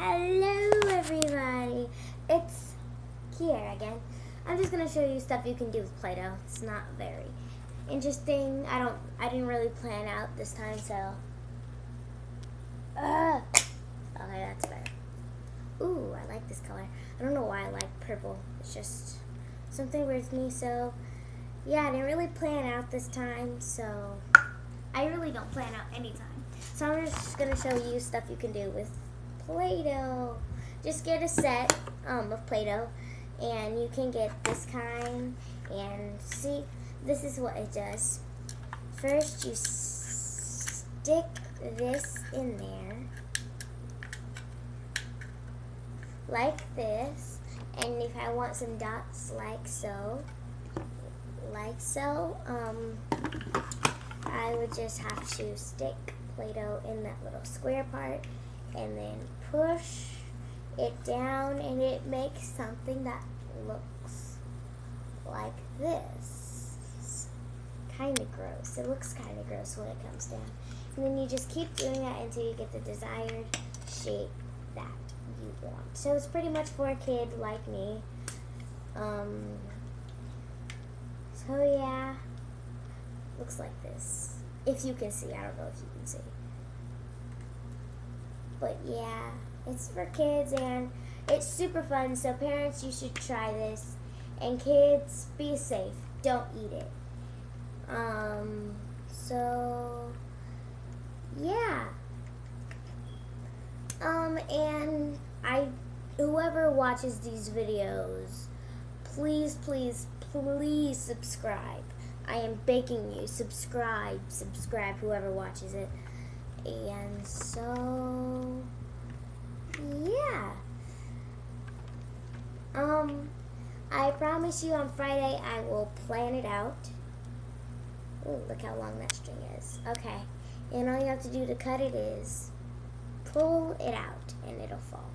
Hello everybody, it's Kiera again. I'm just gonna show you stuff you can do with Play-Doh. It's not very interesting. I didn't really plan out this time, so okay, that's better. Ooh, I like this color. I don't know why I like purple. It's just something weird with me, so yeah, I didn't really plan out this time, so I really don't plan out any time. So I'm just gonna show you stuff you can do with Play-Doh. Just get a set of Play-Doh, and you can get this kind, and see, this is what it does. First, you stick this in there, like this, and if I want some dots like so, I would just have to stick Play-Doh in that little square part and then push it down, and it makes something that looks like this. It's kind of gross. It looks kind of gross when it comes down. And then you just keep doing that until you get the desired shape that you want. So it's pretty much for a kid like me. So yeah, looks like this. If you can see, I don't know if you can see. But yeah, it's for kids and it's super fun, so parents, you should try this. And kids, be safe. Don't eat it. So yeah. And whoever watches these videos, please, please, please subscribe. I am begging you, subscribe, whoever watches it. And so, yeah. I promise you on Friday I will plan it out. Ooh, look how long that string is. Okay. And all you have to do to cut it is pull it out and it'll fall.